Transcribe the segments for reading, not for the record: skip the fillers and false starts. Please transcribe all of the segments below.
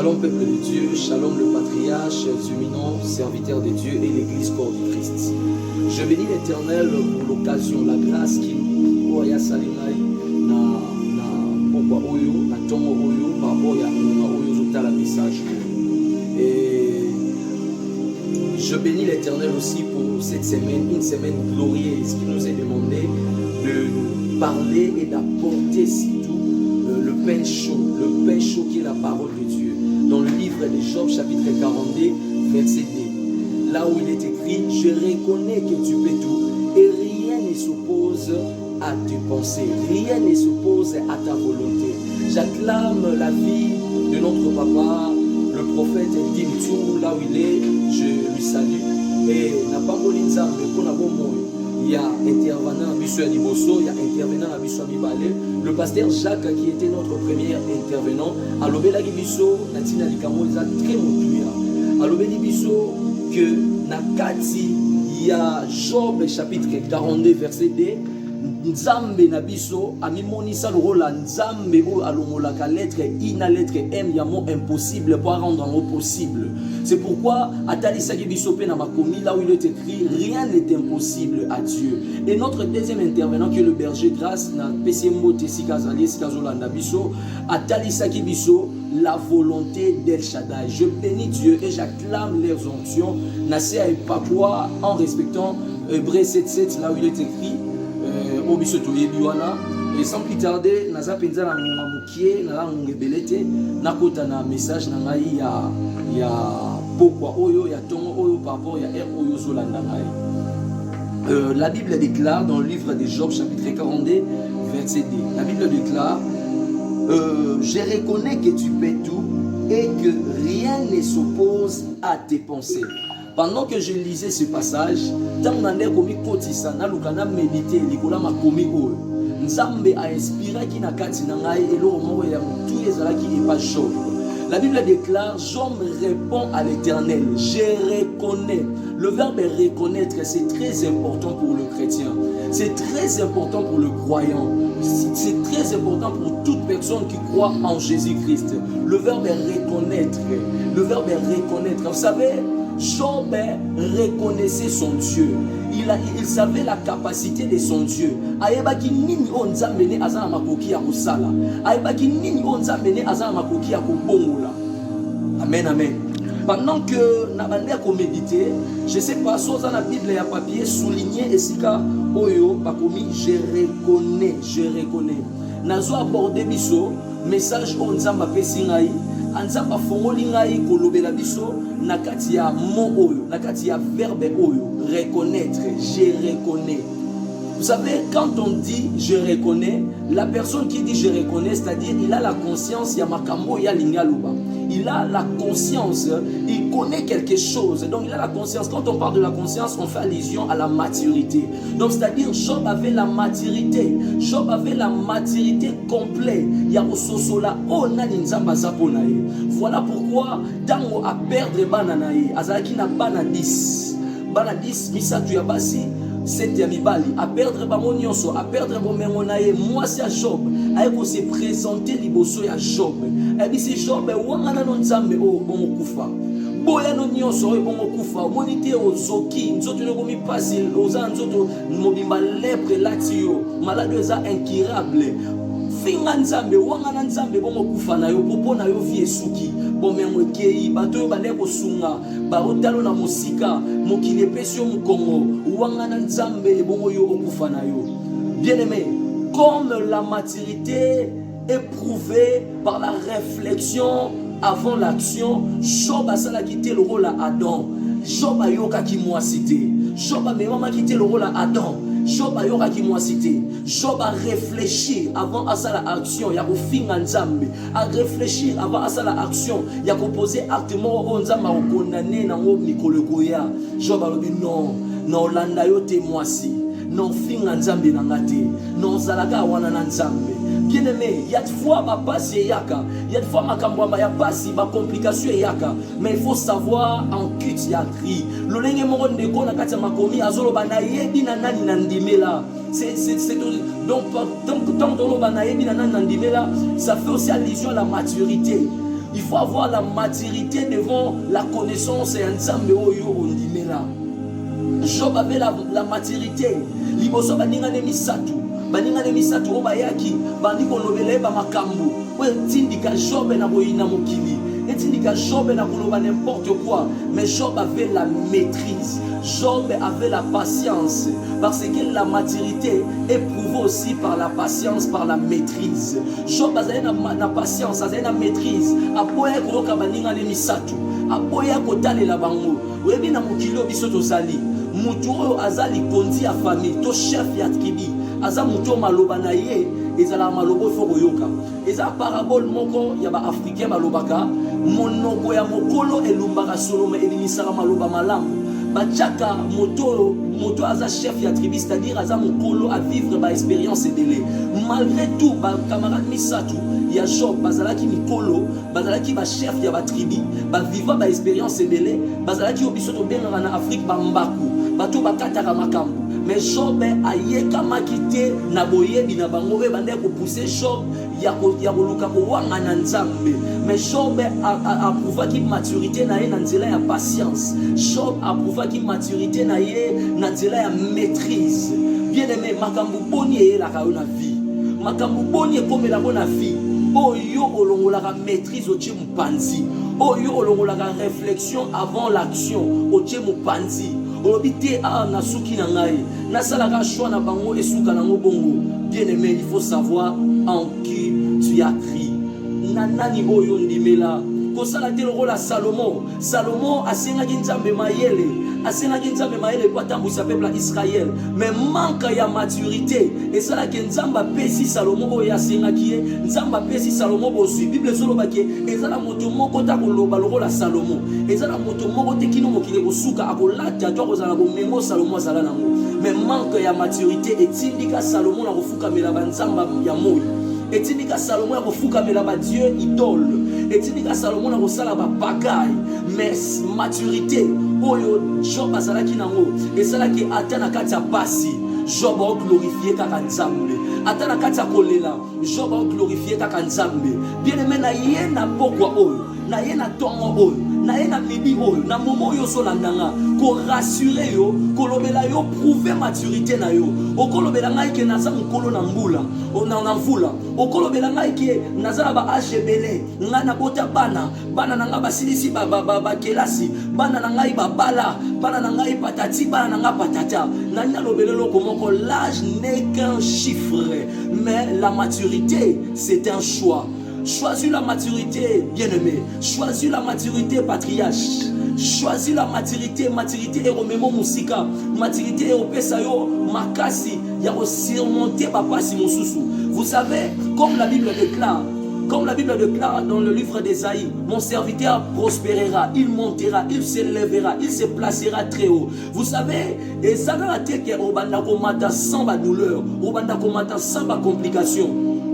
Shalom peuple de Dieu, shalom le patriarche, éminents, serviteurs de Dieu et l'église corps du Christ. Je bénis l'Éternel pour l'occasion, la grâce qui nous a salinai na pokwa oyo, na tongo oyo, par rapport à oyo zota la message. Et je bénis l'Éternel aussi pour cette semaine, une semaine glorieuse qui nous est demandé de parler et d'apporter surtout le pain chaud qui est la parole de Dieu. Dans le livre de Job, chapitre 42, verset 2, là où il est écrit, je reconnais que tu peux tout et rien ne s'oppose à tes pensées, rien ne s'oppose à ta volonté. J'acclame la vie de notre papa, le prophète Dimtou, là où il est, je lui salue. Et n'a pas volé pour la bonne. Il y a intervenant à Bissou Liboso, il y a intervenant à Bissou Mibale, le pasteur Jacques qui était notre premier intervenant. À l'Obéla Bisso, Natina Likamo, ils ont très motuya. À l'Obéla Bisso, que Nakati, il y a Job chapitre 42, verset 2. Nzambe na biso amimonisa le rôle nzambe o alomolaka lettre I na lettre M ya mot impossible pour rendre en possible. C'est pourquoi atalisa biso pe na makomi là où il est écrit rien n'est impossible à Dieu. Et notre deuxième intervenant qui est le berger grâce na PCMO Tessikazali Sikazolanda biso atalisa biso la volonté d'El Shaddai. Je bénis Dieu et j'acclame leurs onctions Nasser et Papua en respectant Hébreux 7:7 là où il est écrit et sans plus tarder, naza penza na mukie na ngebelete nakota na message na ngai ya pokwa oyo ya tongo oyo par rapport ya oyo zolanda ngai. La Bible déclare dans le livre de Job chapitre 42 verset 2. La Bible déclare je reconnais que tu peux tout et que rien ne s'oppose à tes pensées. Pendant que je lisais ce passage, dans mon komi kotisa na lukana méditer likola makomi oyo. Nzambe a inspiré qui na kati na ngai elo mo ya tout ezala qui est pas Job. La Bible déclare Job répond à l'Éternel, je reconnais. Le verbe reconnaître, c'est très important pour le chrétien. C'est très important pour le croyant. C'est très important pour toute personne qui croit en Jésus-Christ. Le verbe reconnaître. Le verbe reconnaître. Vous savez, Job reconnaissait son Dieu. Il savait la capacité de son Dieu. Ayebaki nini onzambe ne azana makoki ya kosala. Ayebaki nini onzambe ne azana makoki ya kobongola. Amen, amen. Pendant que nabande ko méditer, je sais pas si dans la Bible y a papier souligné esika oyo bakomi je reconnais. Nazo aborder biso message onzamba pesi ngai. Anzamba fongoli ngai kolobela biso nakati ya mot oyo, nakati ya verbe oyo, reconnaître, je reconnais. Vous savez, quand on dit je reconnais, la personne qui dit je reconnais, c'est-à-dire il a la conscience, ya makambo ya lingaluba. Il a la conscience, il connaît quelque chose. Donc il a la conscience. Quand on parle de la conscience, on fait allusion à la maturité. Donc c'est-à-dire Job avait la maturité. Job avait la maturité complète. Voilà pourquoi tango a perdre bananaye, azaki na banadis. Banadis misatu ya basi. C'est Yamibali, à perdre Bamonionso, à perdre Bomemonaye, moi c'est Job, à se présenter Liboso ya Job. Et puis c'est Job, Wangana non Zambe, oh, bon Kufa. Boya non Nyonso, bon Kufa, monité aux Zoki, Nzoto ne gomi pasil, aux Anzoto, Mobimba lèpre latio, maladeza incurable. Finga Nzambe, Wangana Nzambe, bon Kufa na yo, popo na yo vie suki. Bomemwekei bato bale kosunga ba otalo na musika mokile pesio mukongo wangana nzambe bongo yo okufa na yo. Bien-aimé, comme la maturité est prouvée par la réflexion avant l'action, Job a sala quitté le rôle à Adam. Job a yoka ki moi cité. Job a même quitté le rôle à Adam. Job a yoka ki moi cité. Job a réfléchi avant à ça l'action, il y a finga nzambe. A réfléchir avant à ça l'action, il y a composé actement on nzamba on condamné na ngo mikolo koya. Job a dit non landa yo te moi si. Non finga nzambe na ngate. Non zalaka wana na nzambe. Bien-aimé, il y a de fois ma passe yaka, il y a de fois ma kambwamba ya passe ma complication yaka, mais il faut savoir en cut ya cri. Le lenge mo ndeko na kati makomi azolo bana yebi na nani na ndimela. Donc tant que l'on a ça fait aussi allusion à la maturité. Il faut avoir la maturité devant la connaissance et Nzambe oyo ondimela. Job avait la maturité. Liboso baningane misatu obayaki bandiko lobele ba makambo. We tindika Job na boyina mokili. Etindika Job na koloba n'importe quoi, mais Job avait la maîtrise. Job avait la patience parce que la maturité est prouvée aussi par la patience, par la maîtrise. Job avait la patience, avait la maîtrise. Aboya koloka baningane misatu. Aboya kotalela bango. Webi na mokili biso tozali. Mutu oyo azali kondi ya famille, to chef ya tribu. Aza mutu maloba na ye, ezala malobo fo koyoka. Eza parabole moko ya ba africain balobaka, monoko ya mokolo elumbaka soloma elimisaka maloba malamu. Bachaka moto aza chef ya tribu, c'est-à-dire aza mokolo à vivre ba expérience ebele. Malgré tout, ba camarade misatu ya Job bazalaki mikolo, bazalaki ba chef ya ba tribu, ba vivre ba expérience ebele, bazalaki obiso to bengaka na Afrique ba mbaku. Bato bakataka makambo. Mais Job ayeka makite na boyebi na bango be bande ko pousser Job ya koluka ko wanga na Nzambe. Mais Job approuva ki maturité na ye na nzela ya patience. Job approuva ki maturité na ye na nzela ya maîtrise. Bien aimé, makambo boni e la ka na vie. Makambo boni e comme la bonne vie. Oyo olongola ka maîtrise o tshemu panzi. Oyo olongola ka réflexion avant l'action o tshemu panzi. Obité a nasuki na ngai nasalaka choix na bango esuka nango bongo. Bien aimé, il faut savoir en qui tu as cru. Nanani oyo ndimela kosala te lokola Salomon asengaki Nzambe mayele po atambwisa peuple ya Israël, mais manque ya maturité esalaki Nzambe apesi Salomon oyo asengaki ye. Nzambe apesi Salomon bozwi. Bible ezolobaki ezala moto moko ta koloba lokola Salomon, ezala moto moko te kino mokili kosuka akolata to akozala bomengo Salomon azala nango. Mais manque ya maturité etindika Salomon na kofukamela banzamba ya moi, etindika Salomon na kofukamela ba dieu idole, etindika Salomon na kosala ba pagaille. Mais maturité oyo Job azalaki nango ezalaki ata na kati ya pasi Job a glorifié kaka Nzambe, ata na kati ya kolela Job a glorifié kaka Nzambe. Bien aimé, na ye na pokwa oyo, na ye na tongo oyo, na ye na mibi oyo, na momo oyo solandanga ko rassurer yo, kolobela yo prouver maturité na yo. Okolobela ngai ke naza mukolo na mbula na mvula, okolobela ngai ke nazala ba ashebele nga na bota bana na nga basilisi ba kelasi, bana na ngai babala, bana na ngai patati, bana na nga patata. Nani alobelelo komoko, l'âge n'est qu'un chiffre, mais la maturité c'est un choix. Choisis la maturité, bien-aimé. Choisis la maturité, patriarche. Choisis la maturité et romemo musika. Maturité et opesayo makasi ya surmonter papa si mosusu. Vous savez, comme la Bible déclare dans le livre d'Ésaïe, mon serviteur prospérera, il montera, il s'élèvera, il se placera très haut. Vous savez, et ça dans la tête qui est au bandakomata sans ba douleur, au bandakomata sans ba complication.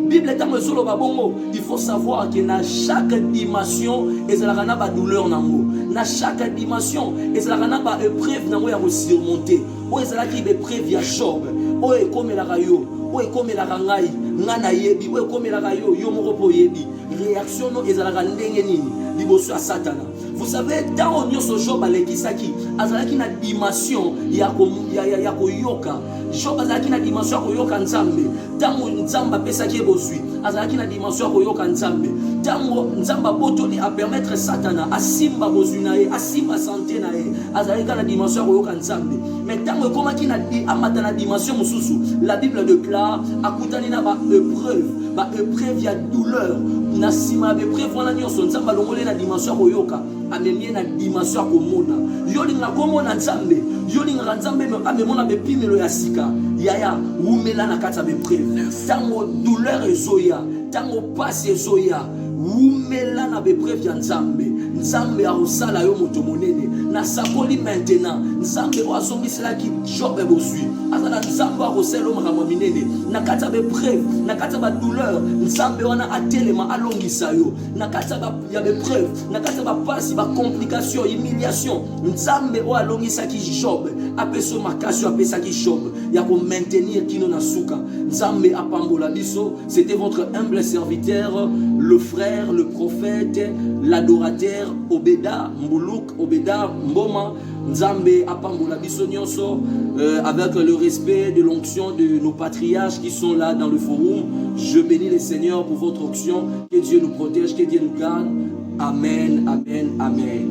Bible est un solo babongo. Il faut savoir que dans chaque dimension, il y a une douleur. Dans chaque dimension, il y a une épreuve à surmonter. Il y a une épreuve à Job. Il y a une réaction à Satan. Vous savez, dans le Job, il y a une dimension yoka. Job azalaki na dimension koyoka Nzambe. Tango Nzamba pesaki bozwi, azalaki na dimension koyoka Nzambe. Tango Nzamba botoni a permettre Satana asimba bozwi na ye, asimba santé na ye, azalaki na dimension koyoka Nzambe. Mais tango komaki na amata na dimension mususu, la Bible déclare akutani na ba épreuve ya douleur. Na sima ba épreuve wana nyonso Nzamba longole na dimension koyoka, amemie na dimension komona. Yolinga komona Nzambe, yolinga Nzambe amemona bepimelo ya sika. Yaya umela na kati ya bepreuve. Tango douleur ezoya, tango pasi ezoya, umela na bepreuve ya Nzambe. Nzambe arosala yo moto monene. Na sakoli maintenant, Nzambe oazongisela ki Job ebosui. Azala Nzambe arosela yo makambo minene. Na kati ya bepreuve, na kati ya douleur, Nzambe wana atelema alongisa yo. Na kati ya bepreuve, na kati ya pasi, ba complication, humiliation, Nzambe o alongisa ki Job. apeso makasio apesa ki job ya ko maintenir kino na suka nzambe apambola biso. C'était votre humble serviteur, le frère, le prophète, l'adorateur Obeda Mboulouk, Obeda Mboma. Nzambe apambola biso nyonso, avec le respect de l'onction de nos patriarches qui sont là dans le forum. Je bénis le Seigneur pour votre onction. Que Dieu nous protège, que Dieu nous garde. Amen, amen, amen.